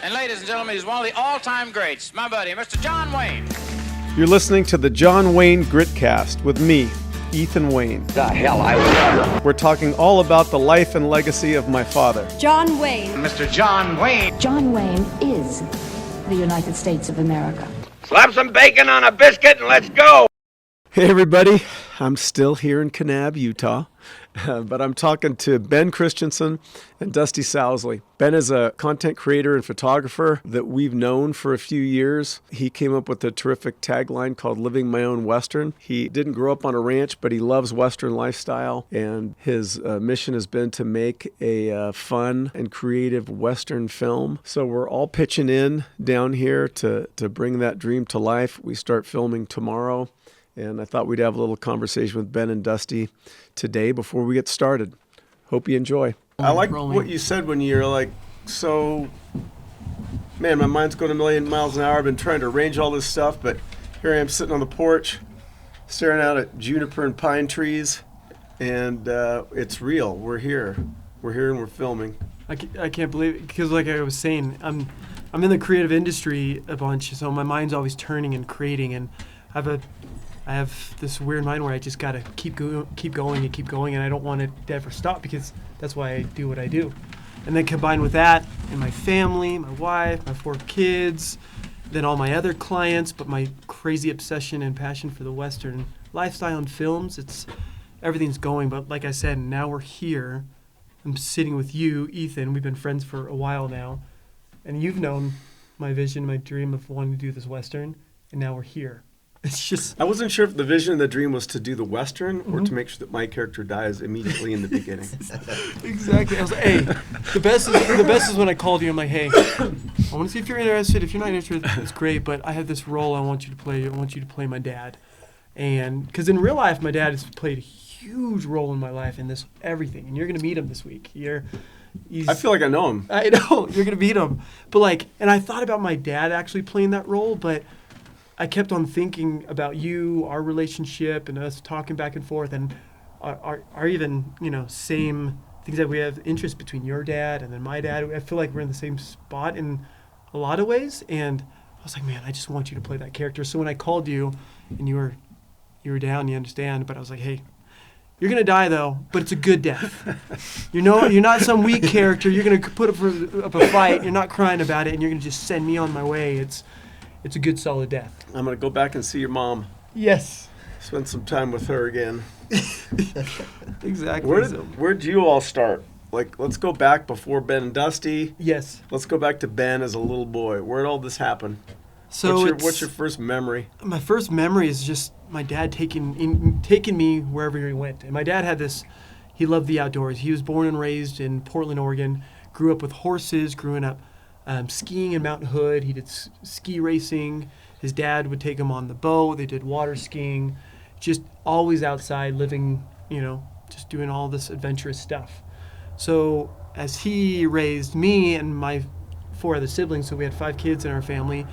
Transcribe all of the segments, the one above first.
And ladies and gentlemen, he's one of the all-time greats, my buddy, Mr. John Wayne. You're listening to the John Wayne Gritcast with me, Ethan Wayne. The hell I was. We're talking all about the life and legacy of my father. John Wayne. Mr. John Wayne. John Wayne is the United States of America. Slap some bacon on a biscuit and let's go. Hey everybody, I'm still here in Kanab, Utah, but I'm talking to Ben Christensen and Dusty Soulsey. Ben is a content creator and photographer that we've known for a few years. He came up with a terrific tagline called Living My Own Western. He didn't grow up on a ranch, but he loves Western lifestyle, and his mission has been to make a fun and creative Western film. So we're all pitching in down here to bring that dream to life. We start filming tomorrow. And I thought we'd have a little conversation with Ben and Dusty today before we get started. Hope you enjoy. I like what you said when you're like, so, man, my mind's going a million miles an hour. I've been trying to arrange all this stuff, but here I am sitting on the porch, staring out at juniper and pine trees, and it's real. We're here. We're here and we're filming. I can't believe it, because like I was saying, I'm in the creative industry a bunch, so my mind's always turning and creating, and I have this weird mind where I just gotta keep going, and I don't want it to ever stop, because that's why I do what I do. And then combined with that, and my family, my wife, my 4 kids, then all my other clients, but my crazy obsession and passion for the Western lifestyle and films, everything's going. But like I said, now we're here. I'm sitting with you, Ethan. We've been friends for a while now, and you've known my vision, my dream of wanting to do this Western, and now we're here. It's just, I wasn't sure if the vision of the dream was to do the Western or to make sure that my character dies immediately in the beginning. Exactly. I was like, hey, the best is when I called you. I'm like, hey, I want to see if you're interested. If you're not interested, it's great, but I have this role I want you to play. I want you to play my dad. And because in real life, my dad has played a huge role in my life in this everything. And you're going to meet him this week. I feel like I know him. I know. You're going to meet him. But and I thought about my dad actually playing that role, but I kept on thinking about you, our relationship, and us talking back and forth, and our even, same things that we have interest between your dad and then my dad. I feel like we're in the same spot in a lot of ways, and I was like, man, I just want you to play that character. So when I called you, and you were down, you understand, but I was like, hey, you're gonna die though, but it's a good death. You're not some weak character. You're gonna put up a fight. You're not crying about it, and you're gonna just send me on my way. It's a good, solid death. I'm going to go back and see your mom. Yes. Spend some time with her again. Exactly. Where'd you all start? Let's go back before Ben and Dusty. Yes. Let's go back to Ben as a little boy. Where'd all this happen? So what's your first memory? My first memory is just my dad taking me wherever he went. And my dad had this, he loved the outdoors. He was born and raised in Portland, Oregon, grew up with horses, growing up skiing in Mount Hood. He did ski racing. His dad would take him on the boat. They did water skiing, just always outside living, just doing all this adventurous stuff. So as he raised me and my 4 other siblings, so we had 5 kids in our family.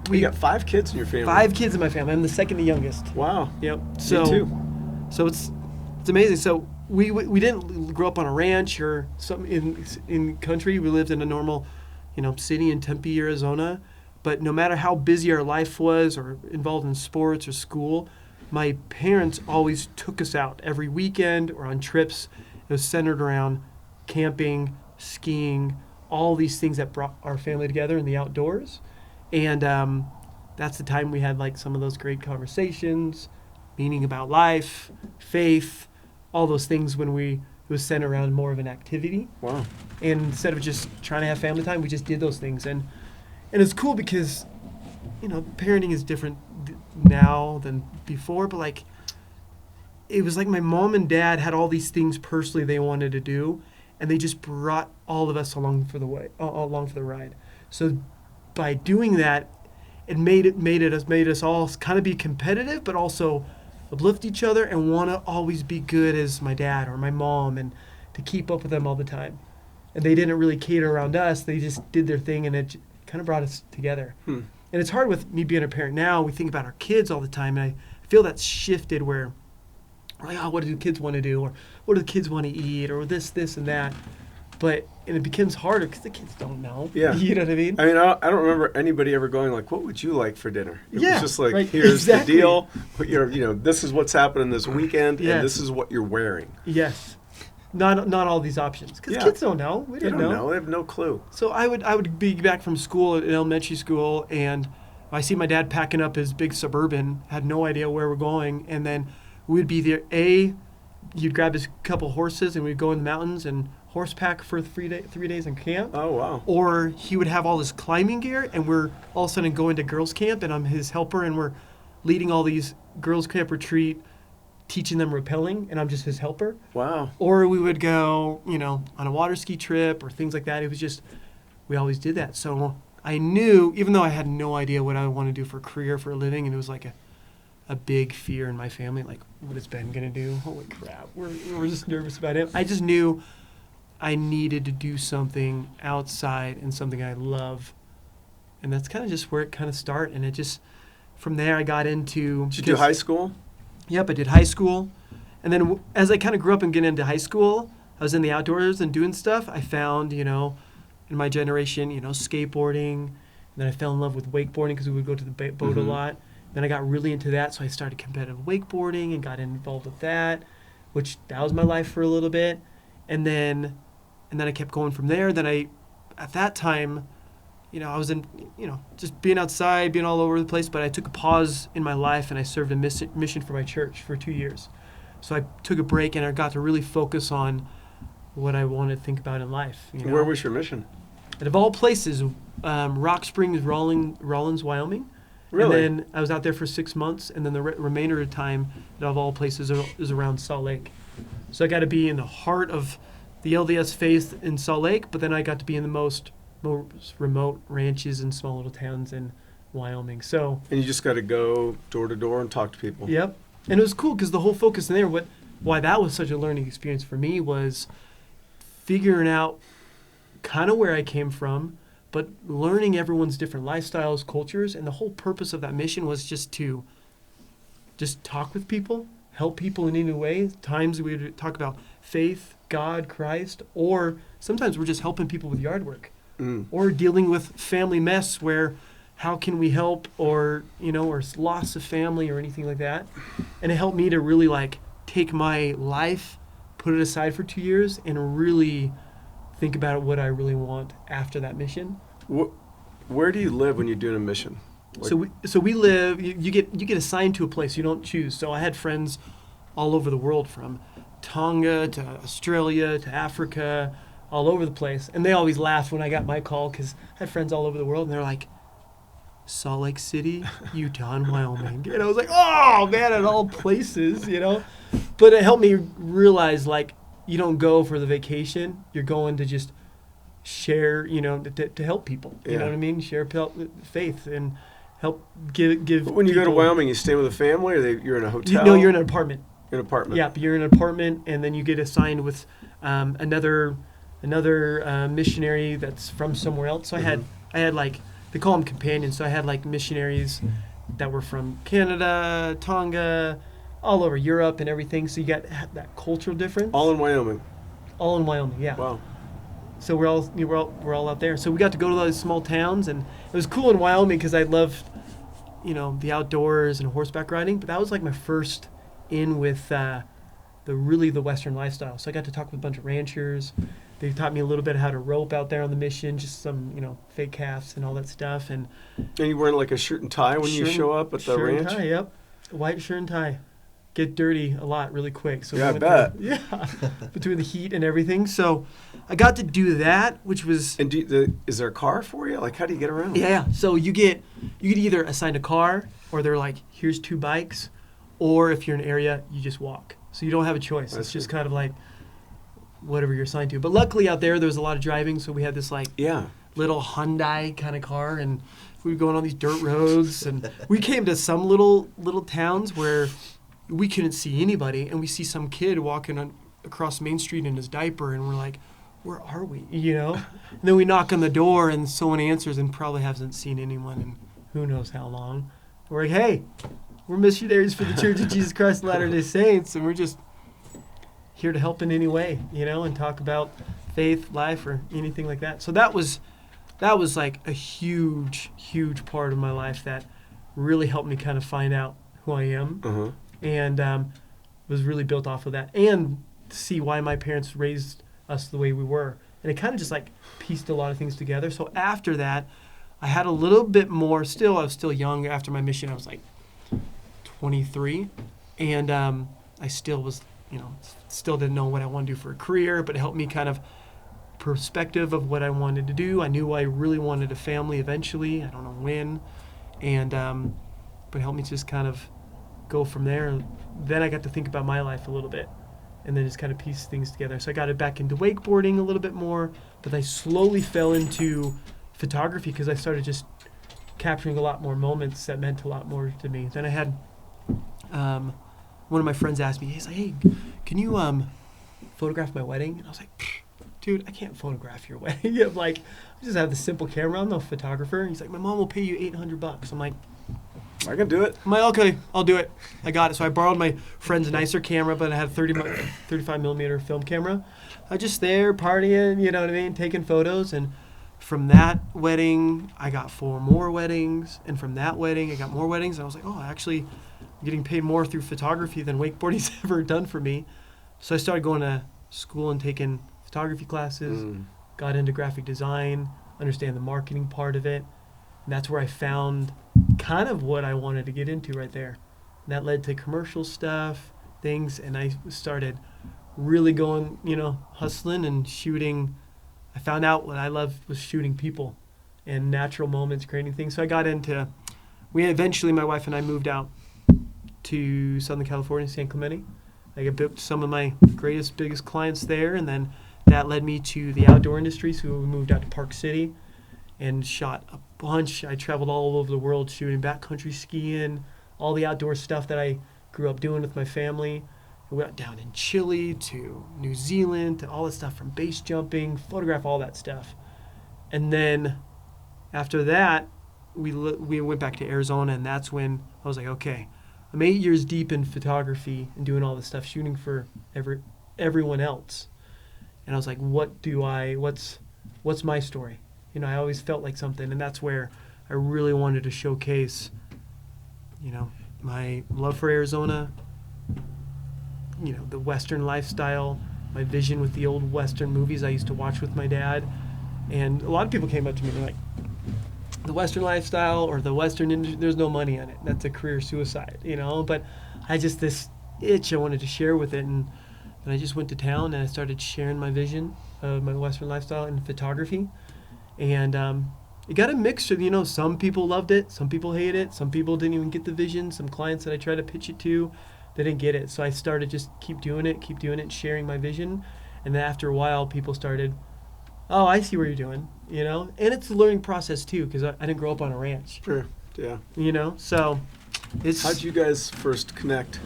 We got 5 kids in your family? 5 kids in my family. I'm the second to youngest. Wow. Yep. Me too. So it's amazing. So we didn't grow up on a ranch or something in country. We lived in a normal, city in Tempe, Arizona. But no matter how busy our life was or involved in sports or school, my parents always took us out every weekend or on trips. It was centered around camping, skiing, all these things that brought our family together in the outdoors. And that's the time we had some of those great conversations, meaning about life, faith, all those things when it was centered around more of an activity. Wow. And instead of just trying to have family time, we just did those things. And it's cool because, parenting is different now than before, but it was like my mom and dad had all these things personally they wanted to do, and they just brought all of us along for the ride. So by doing that, it made us all kind of be competitive, but also uplift each other and want to always be good as my dad or my mom, and to keep up with them all the time. And they didn't really cater around us. They just did their thing, and it kind of brought us together. And it's hard with me being a parent now. We think about our kids all the time, and I feel that's shifted where we're like, what do the kids want to do? Or what do the kids want to eat? Or this, and that. and it becomes harder because the kids don't know. Yeah. You know what I mean? I mean, I don't remember anybody ever going like, "What would you like for dinner?" It Yeah, was just like, right, "Here's exactly. the deal. This is what's happening this weekend, Yes. and this is what you're wearing." Yes. Not all these options because Yeah. kids don't know. We They didn't don't know. They have no clue. So I would be back from school in elementary school, and I see my dad packing up his big Suburban. Had no idea where we're going, and then we'd be there. You'd grab his couple horses, and we'd go in the mountains and horseback for 3 days in camp. Oh wow. Or he would have all this climbing gear, and we're all of a sudden going to girls' camp, and I'm his helper, and we're leading all these girls' camp retreat, teaching them rappelling, and I'm just his helper. Wow. Or we would go, on a water ski trip or things like that. It was just, we always did that. So I knew, even though I had no idea what I would want to do for a career, for a living, and it was like a big fear in my family, like, what is Ben going to do? Holy crap. We're just nervous about him. I just knew I needed to do something outside and something I love. And that's kind of just where it kind of started. And it just, from there I got into... Did you do high school? Yep, I did high school. And then as I kind of grew up and get into high school, I was in the outdoors and doing stuff. I found, in my generation, skateboarding. And then I fell in love with wakeboarding because we would go to the boat a lot. Then I got really into that, so I started competitive wakeboarding and got involved with that, which that was my life for a little bit. And then I kept going from there. Then at that time, I was in, just being outside, being all over the place, but I took a pause in my life and I served a mission for my church for 2 years. So I took a break and I got to really focus on what I wanted to think about in life. Where was your mission? And of all places, Rock Springs, Rawlins, Wyoming. Really? And then I was out there for 6 months, and then the remainder of the time, of all places, is around Salt Lake. So I got to be in the heart of the LDS faith in Salt Lake, but then I got to be in the most remote ranches and small little towns in Wyoming. So. And you just got to go door to door and talk to people. Yep. And it was cool because the whole focus in there, why that was such a learning experience for me was figuring out kind of where I came from, but learning everyone's different lifestyles, cultures, and the whole purpose of that mission was just to talk with people, help people in any way. Times we would talk about faith, God, Christ, or sometimes we're just helping people with yard work or dealing with family mess where how can we help or loss of family or anything like that. And it helped me to really take my life, put it aside for 2 years, and really think about what I really want after that mission. Where do you live when you're doing a mission? So we live. You get assigned to a place. You don't choose. So I had friends all over the world, from Tonga to Australia to Africa, all over the place. And they always laughed when I got my call because I had friends all over the world, and they're like, Salt Lake City, Utah, and Wyoming. And I was like, oh man, at all places, But it helped me realize you don't go for the vacation. You're going to just share, to help people. You know what I mean? Share faith and help give. But when you go to people- Wyoming, you stay with a family, or you're in a hotel? No, you're in an apartment. An apartment. Yeah, you're in an apartment, and then you get assigned with another missionary that's from somewhere else. So I had they call them companions. So I had missionaries that were from Canada, Tonga, all over Europe and everything. So you got that cultural difference. All in Wyoming. All in Wyoming, yeah. Wow. So we're all out there. So we got to go to those small towns, and it was cool in Wyoming because I loved, the outdoors and horseback riding. But that was my first in with the Western lifestyle. So I got to talk with a bunch of ranchers. They taught me a little bit how to rope out there on the mission, just some fake calves and all that stuff. And you wearing a shirt and tie when you show up at the ranch? Shirt and tie, yep. White shirt and tie. Get dirty a lot really quick. So yeah, I bet. Between the heat and everything. So I got to do that, which was... And is there a car for you? How do you get around? Yeah. So you get either assigned a car, or they're here's 2 bikes, or if you're in an area, you just walk. So you don't have a choice. It's just kind of whatever you're assigned to. But luckily out there was a lot of driving, so we had this little Hyundai kind of car, and we were going on these dirt roads, and we came to some little towns where we couldn't see anybody, and we see some kid walking across Main Street in his diaper, and we're like, where are we? And then we knock on the door, and someone answers and probably hasn't seen anyone in who knows how long. We're like, hey, we're missionaries for the Church of Jesus Christ of Latter-day Saints, and we're just here to help in any way, and talk about faith, life, or anything like that. So that was like a huge part of my life that really helped me kind of find out who I am, and was really built off of that, and see why my parents raised us the way we were. And it kind of just like pieced a lot of things together. So after that, I had a little bit more. I was still young. After my mission, I was like 23, and I still was, still didn't know what I wanted to do for a career, but it helped me kind of perspective of what I wanted to do. I knew I really wanted a family eventually. I don't know when, and but it helped me just kind of go from there. And then I got to think about my life a little bit, and then just kind of piece things together. So I got it back into wakeboarding a little bit more, but I slowly fell into photography because I started just capturing a lot more moments that meant a lot more to me. Then I had one of my friends asked me, he's like, hey, can you photograph my wedding? And I was like, dude, I can't photograph your wedding. I'm like, I just have the simple camera. I'm no photographer. He's like, my mom will pay you $800. I'm like, I can do it. I'm like, okay, I'll do it. I got it. So I borrowed my friend's nicer camera, but I had a 35 millimeter film camera. I was just there partying, you know what I mean, taking photos. And from that wedding, I got 4 more weddings. And from that wedding, I got more weddings. And I was like, oh, actually, I'm getting paid more through photography than wakeboarding's ever done for me. So I started going to school and taking photography classes, got into graphic design, understand the marketing part of it. And that's where I found kind of what I wanted to get into right there. And that led to commercial stuff, things, and I started really going, hustling and shooting. I found out what I loved was shooting people and natural moments, creating things. So I got into, my wife and I moved out to Southern California, San Clemente. I booked some of my biggest clients there, and then that led me to the outdoor industry. So we moved out to Park City and shot a bunch. I traveled all over the world shooting backcountry skiing, all the outdoor stuff that I grew up doing with my family. We went down in Chile to New Zealand to all that stuff, from base jumping, photograph all that stuff. And then after that, we went back to Arizona, and that's when I was like, okay, I'm 8 years deep in photography and doing all this stuff, shooting for everyone else. And I was like, what's my story? I always felt like something, and that's where I really wanted to showcase, my love for Arizona, the Western lifestyle, my vision with the old Western movies I used to watch with my dad. And a lot of people came up to me and were like, the Western lifestyle or the Western industry, there's no money in it. That's a career suicide, but I just, this itch I wanted to share with it. And I just went to town and I started sharing my vision of my Western lifestyle in photography. And it got a mixture, some people loved it, some people hated it, some people didn't even get the vision. Some clients that I tried to pitch it to, they didn't get it. So I started just keep doing it, sharing my vision. And then after a while, people started, oh, I see what you're doing, And it's a learning process too, because I didn't grow up on a ranch. Sure, yeah. So it's... How'd you guys first connect?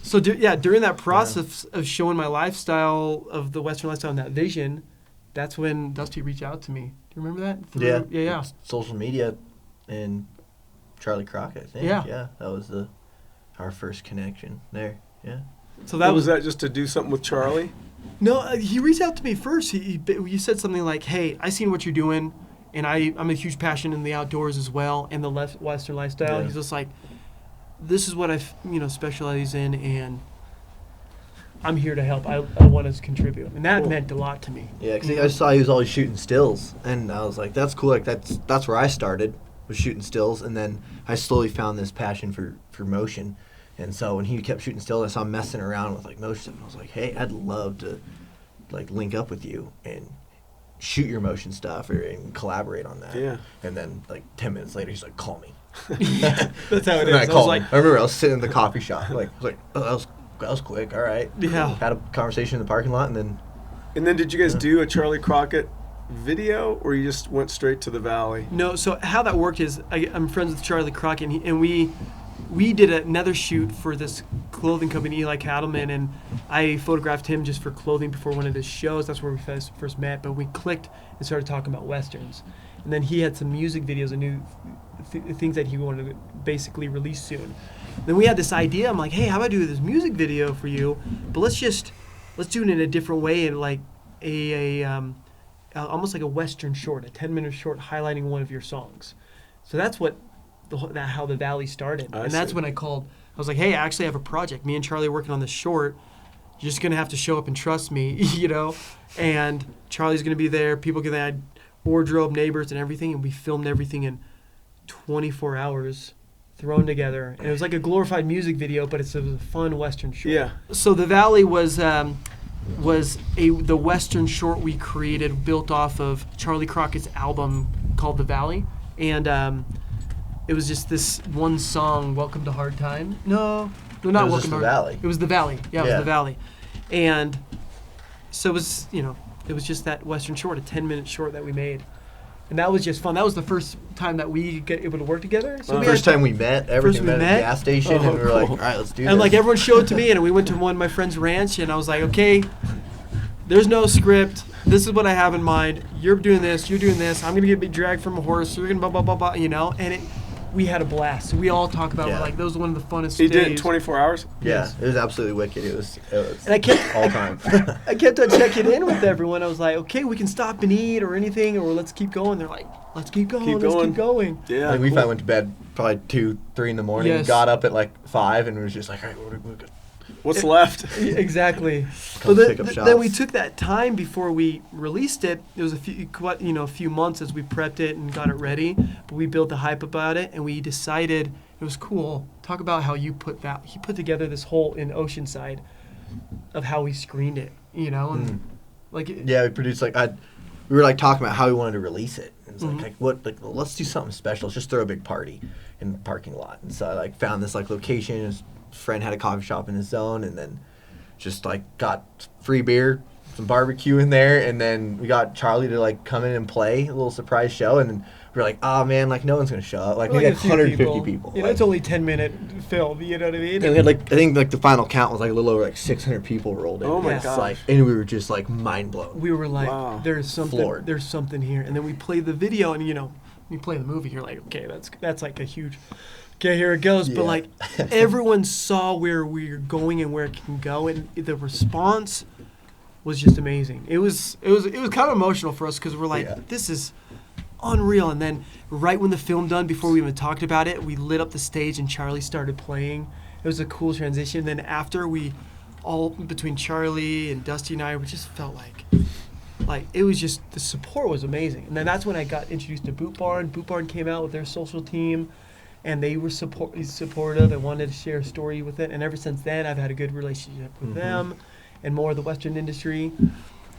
So during that process of showing my lifestyle, of the Western lifestyle and that vision, that's when Dusty reached out to me. Do you remember that? Yeah. Social media and Charlie Crockett, I think. Yeah. That was our first connection there. Yeah. So that was that just to do something with Charlie? No, he reached out to me first. He said something like, "Hey, I seen what you're doing, and I'm a huge passion in the outdoors as well and the Western lifestyle." Yeah. He's just like, "This is what I specialize in, and I'm here to help. I want to contribute," and that meant a lot to me. Yeah, because I saw he was always shooting stills, and I was like, "That's cool." Like that's where I started, was shooting stills, and then I slowly found this passion for motion. And so when he kept shooting stills, I saw him messing around with motion, and I was like, "Hey, I'd love to link up with you and shoot your motion stuff and collaborate on that." Yeah. And then 10 minutes later, he's like, "Call me." That's how it is. I called him. I remember I was sitting in the coffee shop, I was like, "Oh, that was quick. All right." Yeah. Had a conversation in the parking lot, and then. And then did you guys do a Charlie Crockett video, or you just went straight to the valley? No. So how that worked is I'm friends with Charlie Crockett, and we did another shoot for this clothing company, Eli Cattleman, and I photographed him just for clothing before one of his shows. That's where we first met, but we clicked and started talking about Westerns. And then he had some music videos and new things that he wanted to basically release soon. Then we had this idea. I'm like, "Hey, how about I do this music video for you, but let's do it in a different way and almost like a Western short, a 10-minute short highlighting one of your songs. So that's what how the Valley started. And that's when I called. I was like, hey, I actually have a project. Me and Charlie are working on this short. You're just going to have to show up and trust me, you know? And Charlie's going to be there. People can add wardrobe, neighbors, and everything. And we filmed everything in 24 hours thrown together. And it was like a glorified music video, but it was a fun Western short. Yeah. So the Valley was the Western short we created built off of Charlie Crockett's album called The Valley. And it was just this one song, Welcome to Hard Time. No, not Welcome to Hard Time. Valley. It was The Valley. Yeah, it was The Valley. And so it was, it was just that Western short, a 10-minute short that we made. And that was just fun. That was the first time that we get able to work together. So first time we met, everything met at the gas station, and we were like, all right, let's do this. And like everyone showed to me, and we went to one of my friend's ranch, and I was like, okay, there's no script. This is what I have in mind. You're doing this. You're doing this. I'm going to get dragged from a horse. You're going to blah, blah, blah, blah, And we had a blast. So we all talk about it. Like, that was one of the funnest days. You did it in 24 hours? Yeah, Yes. it was absolutely wicked. It was And I kept all time. I kept on checking in with everyone. I was like, okay, we can stop and eat or anything, or let's keep going. They're like, let's keep going. Let's keep going. Yeah. Like we finally went to bed probably 2, 3 in the morning. Yes. Got up at like 5, and it was just like, all right, we're good. What's left? Exactly. Come But pick up shots. then we took that time before we released it. It was a few months as we prepped it and got it ready. But we built the hype about it, and we decided it was cool. Talk about how you put together this whole in Oceanside of how we screened it. And like Yeah, we produced we were like talking about how we wanted to release it. It was well, let's do something special. Let's just throw a big party in the parking lot. And so I like found this like location. His friend had a coffee shop in his zone, and then just like got free beer, some barbecue in there, and then we got Charlie to like come in and play a little surprise show, and then we were like, oh man, like no one's gonna show up. Like we a had few 150 people. It's only 10-minute film. You know what I mean? And we had I think like the final count was like a little over like 600 people rolled in. Oh my Yes. gosh. And we were just like mind blown. We were like, Wow. there's something. Floored. There's something here. And then we play the video, and you play the movie. You're like, okay, that's like a huge. Okay, here it goes. But Yeah. like, everyone saw where we're going and where it can go, and the response was just amazing. It was kind of emotional for us because we're like, this is unreal. And then right when the film done, before we even talked about it, we lit up the stage and Charlie started playing. It was a cool transition. Then after between Charlie and Dusty and I, we just felt like it was just, the support was amazing. And then that's when I got introduced to Boot Barn. Boot Barn came out with their social team, and they were supportive and wanted to share a story with it. And ever since then, I've had a good relationship with them and more of the Western industry.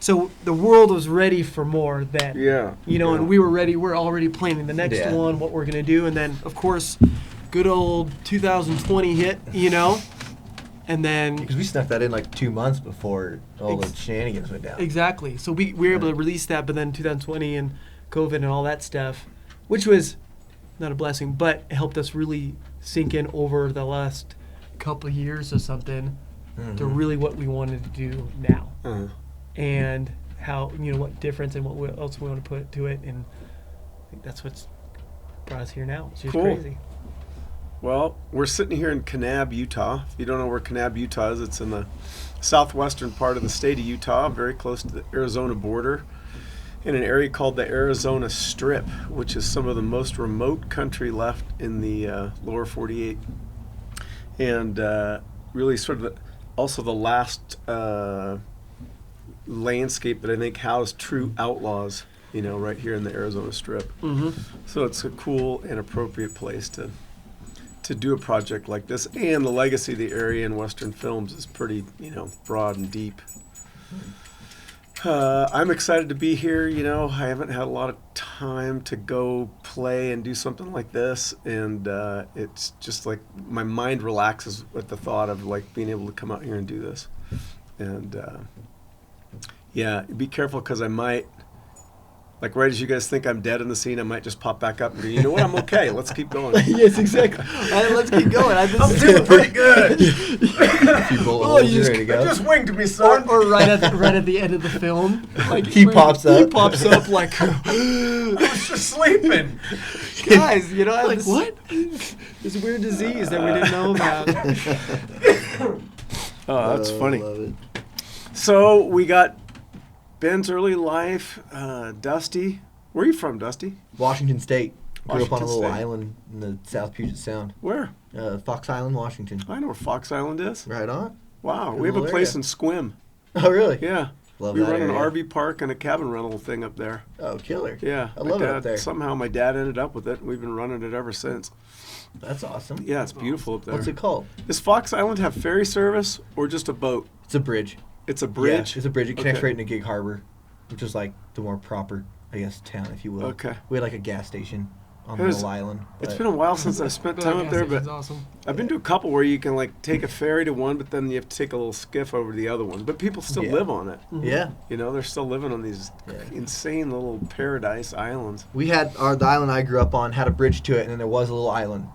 So the world was ready for more then. Yeah. And we were ready. We're already planning the next Yeah. one, what we're going to do. And then, of course, good old 2020 hit, And then Because we snuck that in like 2 months before all the shenanigans went down. exactly. So we were able to release that, but then 2020 and COVID and all that stuff, which was not a blessing, but it helped us really sink in over the last couple of years or something to really what we wanted to do now. And how, what difference and what else we want to put to it. And I think that's what's brought us here now. It's just Cool. crazy. Well, we're sitting here in Kanab, Utah. If you don't know where Kanab, Utah is, it's in the southwestern part of the state of Utah, very close to the Arizona border, in an area called the Arizona Strip, which is some of the most remote country left in the lower 48. And really sort of also the last landscape that I think housed true outlaws, right here in the Arizona Strip. So it's a cool and appropriate place to do a project like this, and the legacy of the area in Western films is pretty, broad and deep. I'm excited to be here. I haven't had a lot of time to go play and do something like this, and it's just like my mind relaxes with the thought of like being able to come out here and do this. And yeah, be careful because I might. Like right as you guys think I'm dead in the scene, I might just pop back up and go, you know what, I'm okay. Let's keep going. Yes, exactly. Let's keep going. I'm doing pretty good. Few bullet holes, you're ready to go. Just winged me, son. Or right at the end of the film, like He pops up. He pops up like, I was just sleeping. guys, I have like this, what? This weird disease that we didn't know about. Oh, that's funny. Love it. So we got Ben's early life, Dusty. Where are you from, Dusty? Washington State. Grew up on a Washington little State. island in the South Puget Sound. Where? Fox Island, Washington. I know where Fox Island is. Right on. Wow, Good we have a little place area. in Squim. Oh, really? Yeah. Love we that run an area. RV park and a cabin rental thing up there. Oh, killer. Yeah. I love my it dad, up there. Somehow my dad ended up with it, and we've been running it ever since. That's awesome. Yeah, it's beautiful up there. What's it called? Does Fox Island have ferry service or just a boat? It's a bridge. It's a bridge? Yeah, it's a bridge. It connects Okay. right into Gig Harbor, which is like the more proper, I guess, town, if you will. Okay. We had like a gas station on the It was- little island. It's but- been a while since I spent time up there, but awesome. I've been to a couple where you can like take a ferry to one, but then you have to take a little skiff over to the other one. But people still Yeah. live on it. Yeah. You know, they're still living on these Yeah. insane little paradise islands. We had the island I grew up on had a bridge to it, and then there was a little island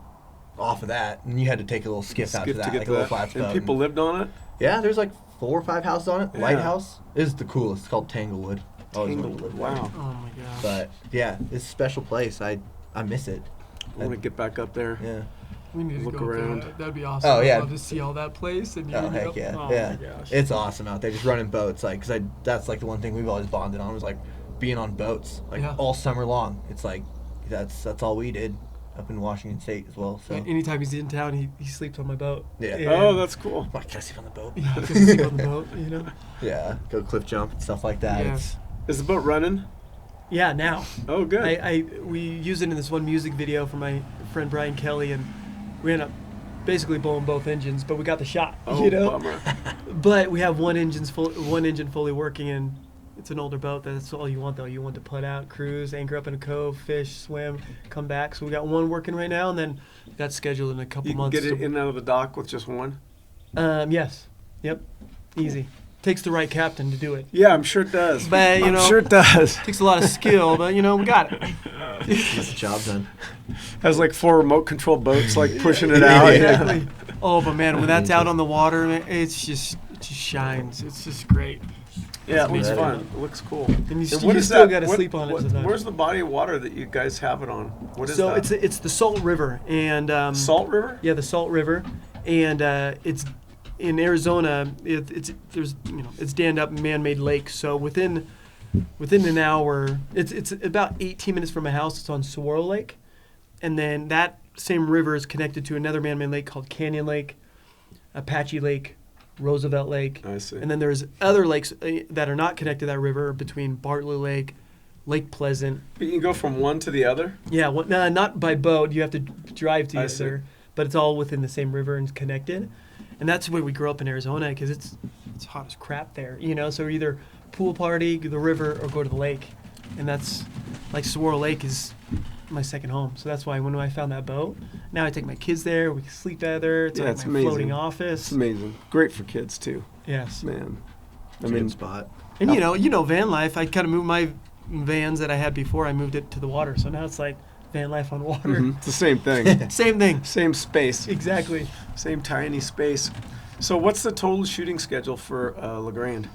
off of that, and you had to take a little skiff out to that, like a little flat And boat. people lived on it. Yeah, there's like 4 or 5 houses on it. Yeah. Lighthouse is the coolest. It's called Tanglewood. Always wanted to live there. Wow. Oh my gosh. But yeah, it's a special place. I miss it. I want to get back up there. Yeah. We need to look go up there. around. That'd be awesome. Oh, yeah. I'd love to see all that place. And you Oh would get heck up- yeah, oh yeah. my gosh. It's awesome out there, just running boats. Like, cause that's like the one thing we've always bonded on was like being on boats, like Yeah. all summer long. It's like that's all we did up in Washington State as well. So Anytime he's in town, he sleeps on my boat. Yeah. And- Oh, that's cool. Like, can I sleep on the boat? yeah, because he sleep on the boat, you know. Yeah, go cliff jump and stuff like that. Yes. Is the boat running? Yeah, now. Oh, good. We use it in this one music video for my friend Brian Kelly, and we ended up basically blowing both engines, but we got the shot. Oh, you know. bummer. But we have one engine fully working, and it's an older boat. That's all you want, though. You want to put out, cruise, anchor up in a cove, fish, swim, come back. So we got one working right now, and then that's scheduled in a couple You can months. get it in and out of the dock with just one? Yes. Yep. Easy. Takes the right captain to do it. Yeah, I'm sure it does. But, you I'm know- sure it does. Takes a lot of skill, but, we got it. Gets the job done. Has like 4 remote control boats like pushing it out. Exactly. Oh, but man, when that's out on the water, man, it just shines. It's just great. Yeah, it looks Amazing. fun. It looks cool. And you And still what is still that? got to sleep on it sometimes. Where's the body of water that you guys have it on? What is So that? it's the Salt River, and Salt River? yeah, the Salt River, and it's in Arizona. It's dammed up man-made lake. So within an hour, it's about 18 minutes from my house. It's on Saguaro Lake, and then that same river is connected to another man-made lake called Canyon Lake, Apache Lake, Roosevelt Lake. I see. And then there's other lakes that are not connected to that river between Bartlett Lake, Lake Pleasant. But you can go from one to the other? Yeah, not by boat. You have to drive to I the see. other, but it's all within the same river and connected. And that's where we grew up in Arizona because it's hot as crap there, So we either pool party, the river, or go to the lake. And that's like Saguaro Lake is my second home. So that's why when I found that boat, now I take my kids there. We can sleep there. It's Yeah, like it's my amazing. floating office. It's amazing. Great for kids too, Yes. man. It's a good spot. And van life. I kind of moved my vans that I had before. I moved it to the water. So now it's like van life on water. Mhm. It's the same thing. Same thing. Same space. Exactly. Same tiny space. So what's the total shooting schedule for LeGrand?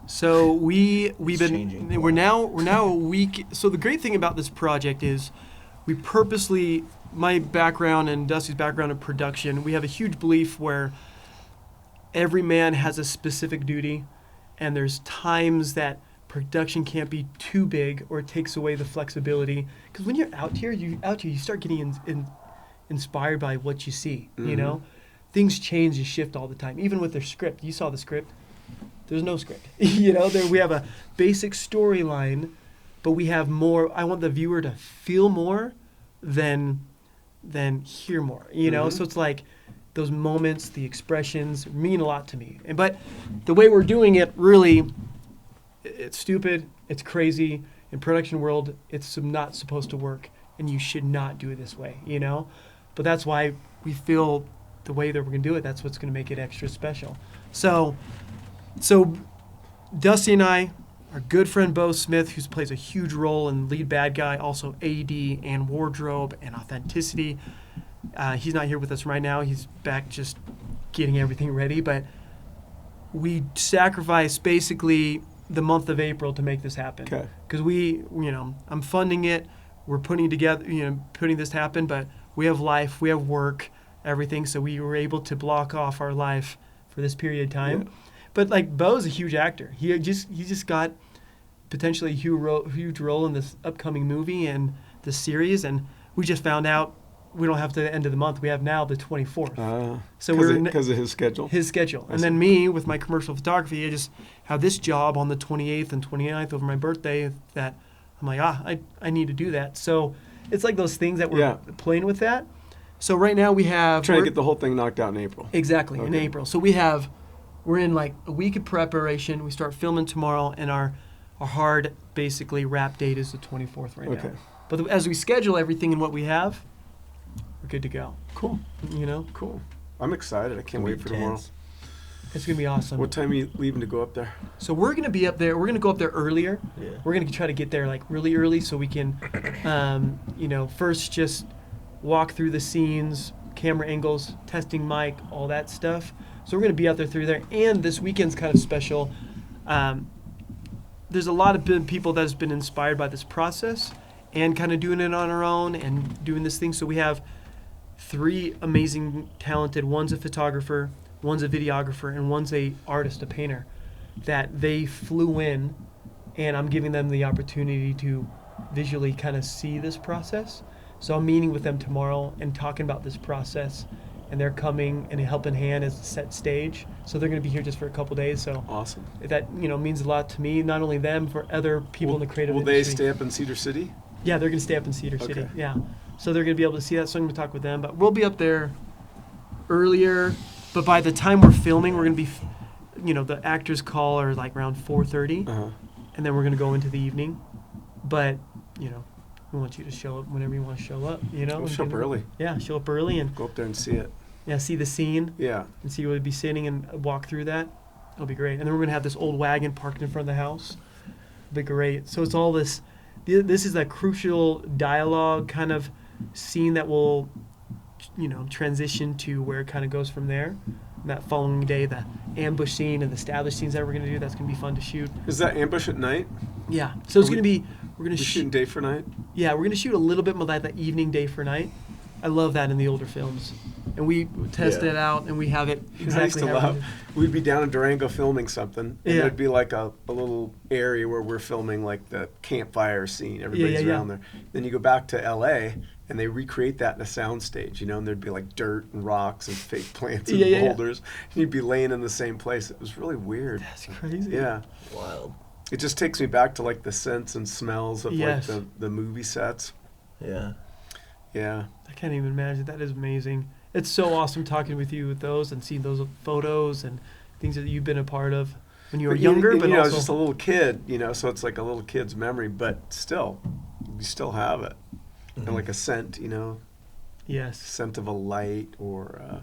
So we've It's been changing. we're now a week. So the great thing about this project is we purposely, my background and Dusty's background in production, we have a huge belief where every man has a specific duty, and there's times that production can't be too big or it takes away the flexibility. Because when you're out here, you start getting inspired by what you see. Things change and shift all the time. Even with their script, you saw the script. There's no script. We have a basic storyline, but we have more. I want the viewer to feel more than hear more. So it's like those moments, the expressions mean a lot to me. But the way we're doing it, really, it's stupid. It's crazy. In production world, it's not supposed to work, and you should not do it this way. But that's why we feel the way that we're gonna do it. That's what's gonna make it extra special. So Dusty and I, our good friend Bo Smith, who plays a huge role in lead bad guy, also AD and wardrobe and authenticity. He's not here with us right now. He's back just getting everything ready. But we sacrificed basically the month of April to make this happen. Okay. Because I'm funding it. We're putting this to happen. But we have life, we have work, everything. So we were able to block off our life for this period of time. Yeah. But like Bo's a huge actor. He just got potentially a huge role in this upcoming movie and this series. And we just found out we don't have to the end of the month. We have now the 24th. So because of his schedule. His schedule. And then me, with my commercial photography, I just have this job on the 28th and 29th over my birthday that I'm like, I need to do that. So it's like those things that we're playing with that. So right now we have... Trying to get the whole thing knocked out in April. Exactly, in April. So we're in like a week of preparation. We start filming tomorrow, and our hard, basically, wrap date is the 24th right now. But as we schedule everything and what we have, we're good to go. Cool. You know? Cool. I'm excited. I can't wait for tomorrow. It's going to be awesome. What time are you leaving to go up there? So we're going to be up there. We're going to go up there earlier. Yeah. We're going to try to get there like really early so we can, first just walk through the scenes, camera angles, testing mic, all that stuff. So we're going to be out there through there. And this weekend's kind of special. There's a lot of people that has been inspired by this process and kind of doing it on our own and doing this thing. So we have 3 amazing, talented, one's a photographer, one's a videographer, and one's a artist, a painter, that they flew in, and I'm giving them the opportunity to visually kind of see this process. So I'm meeting with them tomorrow and talking about this process, and they're coming and helping hand as a set stage. So they're going to be here just for a couple days. So awesome. That means a lot to me, not only them, for other people in the creative industry. Will they stay up in Cedar City? Yeah, they're going to stay up in Cedar City. Okay. Yeah. So they're going to be able to see that. So I'm going to talk with them. But we'll be up there earlier. But by the time we're filming, we're going to be, the actors call are like around 4:30. And then we're going to go into the evening. But, we want you to show up whenever you want to show up, We'll show up early. Yeah, show up early and go up there and see it. Yeah, see the scene. Yeah. And see where we'd be sitting and walk through that. It'll be great. And then we're going to have this old wagon parked in front of the house. It'll be great. So it's all this. This is a crucial dialogue kind of scene that will, transition to where it kind of goes from there. And that following day, the ambush scene and the establish scenes that we're going to do, that's going to be fun to shoot. Is that ambush at night? Yeah. So it's going to be, we're going to shoot day for night? Yeah, we're going to shoot a little bit more like the evening, day for night. I love that in the older films. And we tested it out, and we have it exactly how we'd be down in Durango filming something, and there'd be like a little area where we're filming like the campfire scene. Everybody's around there. Then you go back to L.A., and they recreate that in a soundstage, and there'd be like dirt and rocks and fake plants and boulders, and you'd be laying in the same place. It was really weird. That's crazy. Yeah. Wild. It just takes me back to like the scents and smells of like the movie sets. Yeah. Yeah. I can't even imagine. That is amazing. It's so awesome talking with you with those and seeing those photos and things that you've been a part of when you were younger. But I also was just a little kid, so it's like a little kid's memory, but still, you still have it. And like a scent, Yes. Scent of a light or...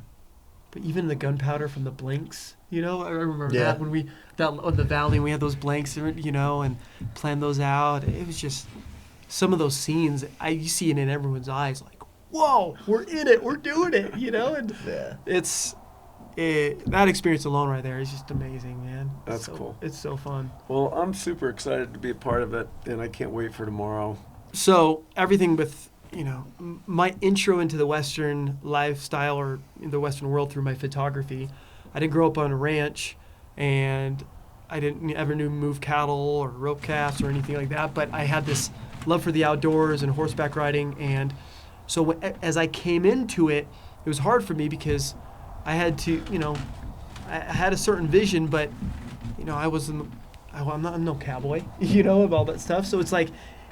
But even the gunpowder from the blanks, I remember that when on the valley, and we had those blanks, and planned those out. It was just some of those scenes, you see it in everyone's eyes, like, whoa, we're in it, we're doing it, and that experience alone right there is just amazing, man. That's cool. It's so fun. Well, I'm super excited to be a part of it, and I can't wait for tomorrow. So everything with, my intro into the Western lifestyle or in the Western world through my photography, I didn't grow up on a ranch, and I didn't ever move cattle or rope calves or anything like that, but I had this love for the outdoors and horseback riding, and so as I came into it, it was hard for me because I had to, I had a certain vision, but, I'm no cowboy, of all that stuff. So it's like,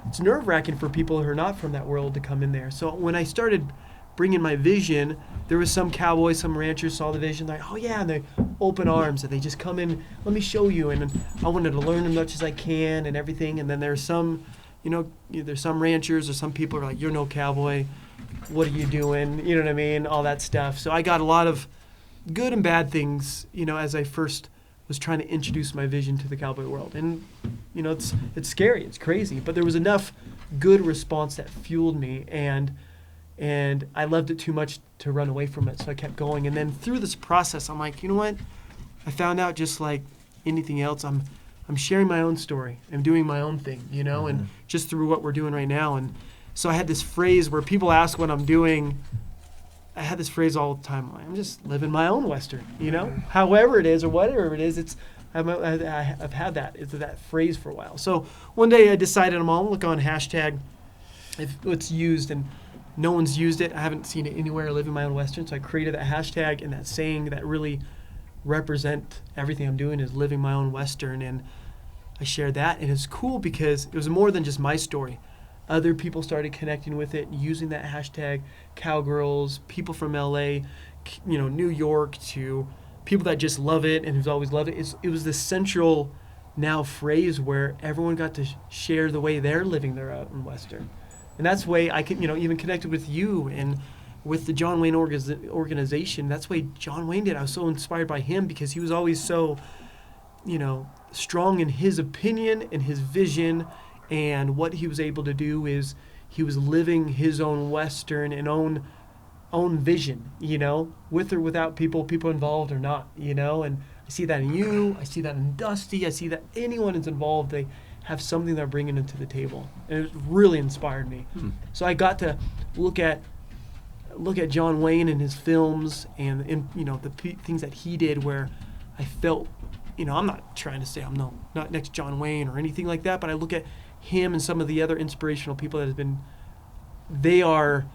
it's nerve-wracking for people who are not from that world to come in there. So when I started bringing my vision, there was some cowboys, some ranchers saw the vision, like, oh yeah, and they open arms, and they just come in, let me show you, and I wanted to learn as much as I can and everything. And then there's some, there's some ranchers or some people who are like, you're no cowboy, what are you doing? You know what I mean? All that stuff. So I got a lot of good and bad things, as I first was trying to introduce my vision to the cowboy world. And, it's scary, it's crazy, but there was enough good response that fueled me, and I loved it too much to run away from it, so I kept going. And then through this process, I'm like, you know what? I found out just like anything else, I'm sharing my own story. I'm doing my own thing, and just through what we're doing right now. And so I had this phrase where people ask what I'm doing. I had this phrase all the time. I'm just living my own Western, however it is or whatever it is. I've had that phrase for a while. So one day I decided I'm going to look on hashtag if it's used, and no one's used it. I haven't seen it anywhere, living my own Western. So I created that hashtag and that saying that really represent everything I'm doing is living my own Western. And I shared that, and it's cool because it was more than just my story. Other people started connecting with it, using that hashtag. Cowgirls, people from LA, New York, to people that just love it and who's always loved it. It was the central now phrase where everyone got to share the way they're living their own Western. And that's the way I could, even connected with you and with the John Wayne organization. That's the way John Wayne did. I was so inspired by him because he was always so, strong in his opinion and his vision. And what he was able to do is he was living his own Western and own vision, with or without people involved or not, and I see that in you, I see that in Dusty, I see that anyone is involved, they have something they're bringing into the table, and it really inspired me. So I got to look at John Wayne and his films and things that he did where I felt, I'm not trying to say I'm not next John Wayne or anything like that, but I look at him and some of the other inspirational people that they are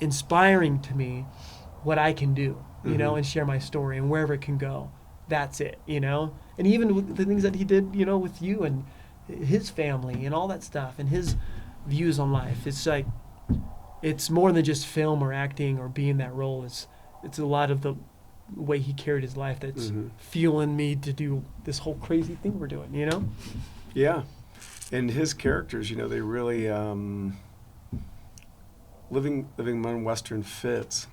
inspiring to me what I can do, and share my story and wherever it can go. That's it, and even with the things that he did, with you and his family and all that stuff and his views on life. It's like, it's more than just film or acting or being that role. It's a lot of the way he carried his life that's fueling me to do this whole crazy thing we're doing, Yeah. And his characters, they really, living my own Western fits.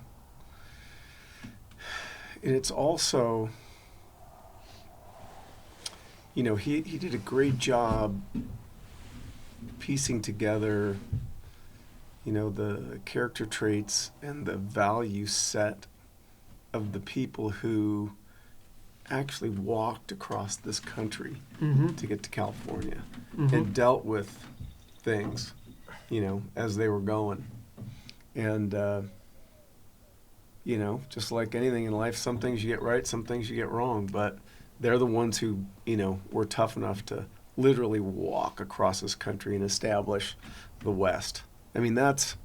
And it's also, he did a great job piecing together, the character traits and the value set of the people who actually walked across this country to get to California and dealt with things, as they were going. And, just like anything in life, some things you get right, some things you get wrong, but they're the ones who, were tough enough to literally walk across this country and establish the West. I mean, that's,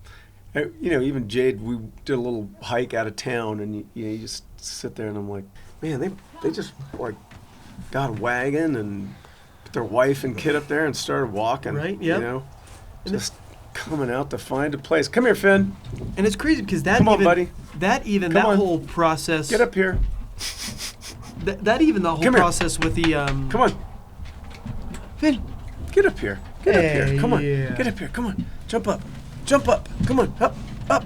even Jade, we did a little hike out of town, and you just sit there and I'm like, man, they just like got a wagon and put their wife and kid up there and started walking. Right, yep. Just coming out to find a place. Come here, Finn. And it's crazy because that Come on, buddy. That whole process. Get up here. That whole process with the Come on. Finn, get up here. Get up here. Come on. Yeah. Get up here. Come on. Jump up. Jump up. Come on. Up.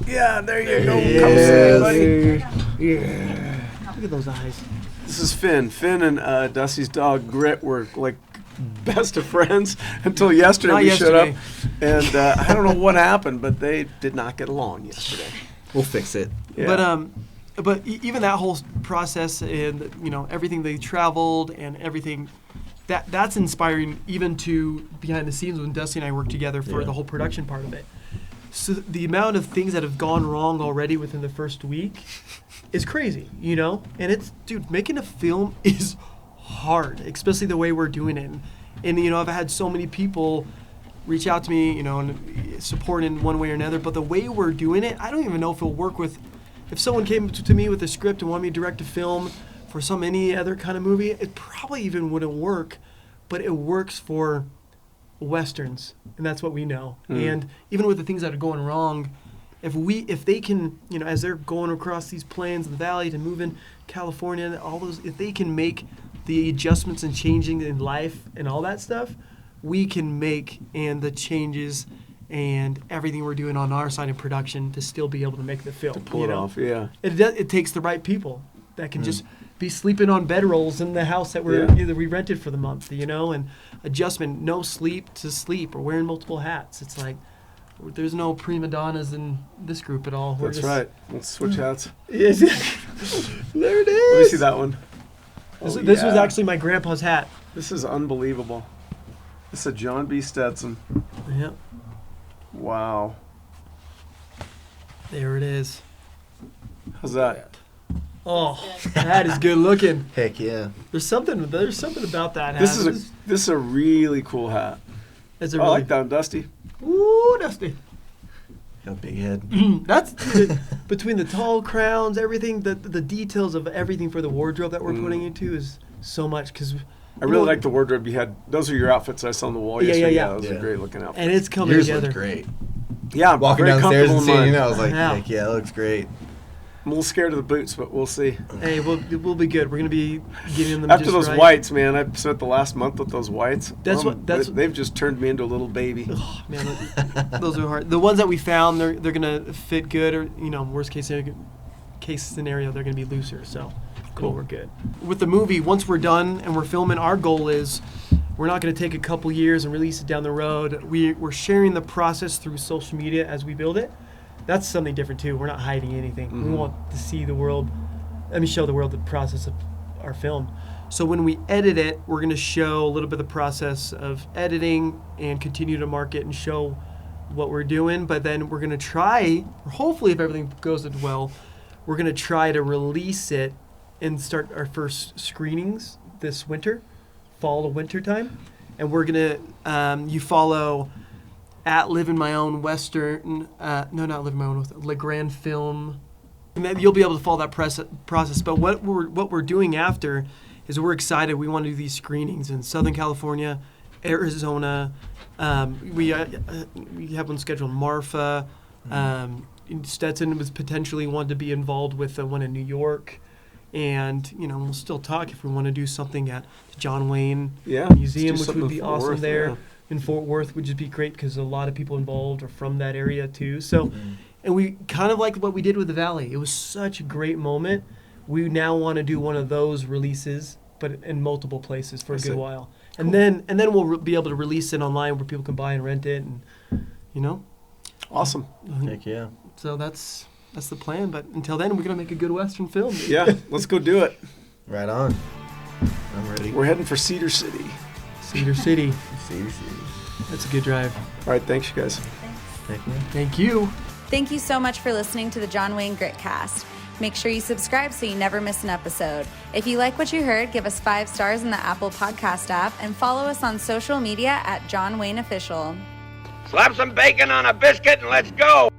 Yeah, there you go. Come sit, buddy. Yeah. Look at those eyes. This is Finn. Finn and Dusty's dog Grit were like best of friends until yesterday showed up. And I don't know what happened, but they did not get along yesterday. We'll fix it. Yeah. But even that whole process and everything they traveled and everything, that's inspiring even to behind the scenes when Dusty and I worked together for the whole production part of it. So the amount of things that have gone wrong already within the first week is crazy, And it's, dude, making a film is hard, especially the way we're doing it. And I've had so many people reach out to me, and support in one way or another. But the way we're doing it, I don't even know if it'll work with. If someone came to me with a script and wanted me to direct a film for any other kind of movie, it probably even wouldn't work. But it works for Westerns, and that's what we know. And even with the things that are going wrong, if they can, as they're going across these plains in the valley to move in California, all those, if they can make the adjustments and changing in life and all that stuff, we can make and the changes and everything we're doing on our side in production to still be able to make the film. To pull it off, yeah. It takes the right people that can just be sleeping on bedrolls in the house that we rented for the month, and adjustment, no sleep to sleep or wearing multiple hats. It's like, there's no prima donnas in this group at all. That's right. Let's switch hats. There it is. Let me see that one. This was actually my grandpa's hat. This is unbelievable. This is a John B. Stetson. Yep. Wow. There it is. How's that? Oh, that is good looking. Heck yeah. There's something about that hat. This is a really cool hat. It's I a really, like that, Dusty. Ooh, Dusty. Got a big head. That's between the tall crowns, everything, the details of everything for the wardrobe that we're putting into is so much because I really like the wardrobe you had. Those are your outfits I saw on the wall Yeah, yesterday. yeah. Those are great looking outfits. and it's coming Yours together. look great. Yeah, I'm Walking very downstairs and comfortable in seeing, mine. I was like, Yeah. heck yeah, it looks great. I'm a little scared of the boots, but we'll see. Hey, we'll be good. We're gonna be getting them After just those right. whites, man, I spent the last month with those whites. They've just turned me into a little baby. Oh, man, those are hard. The ones that we found, they're gonna fit good, or worst case scenario, they're gonna be looser. So, cool, we're good. With the movie, once we're done and we're filming, our goal is we're not gonna take a couple years and release it down the road. We're sharing the process through social media as we build it. That's something different too. We're not hiding anything. We want to see the world. Show the world the process of our film. So when we edit it, we're going to show a little bit of the process of editing and continue to market and show what we're doing. But then we're going to try, or hopefully if everything goes well, we're going to try to release it and start our first screenings this winter, fall to winter time. And we're going to, you follow at Live in My Own Western, not Live in My Own Western, Le Grand Film. And then you'll be able to follow that process. But what we're doing after is we're excited. We want to do these screenings in Southern California, Arizona. We have one scheduled in Marfa. Stetson was potentially wanted to be involved with the one in New York. And, we'll still talk if we want to do something at the John Wayne Museum, which would be awesome there. Yeah. In Fort Worth would just be great because a lot of people involved are from that area too. So, and we kind of like what we did with the Valley. It was such a great moment. We now want to do one of those releases, but in multiple places for a good while. Cool. And then we'll be able to release it online where people can buy and rent it, and Awesome. Heck yeah. So that's the plan. But until then, we're gonna make a good Western film. Yeah, let's go do it. Right on. I'm ready. We're heading for Cedar City. Cedar City. Cedar City. That's a good drive. All right, thanks, you guys. Thank you. Thank you so much for listening to the John Wayne Gritcast. Make sure you subscribe so you never miss an episode. If you like what you heard, give us 5 stars in the Apple Podcast app and follow us on social media at John Wayne Official. Slap some bacon on a biscuit and let's go.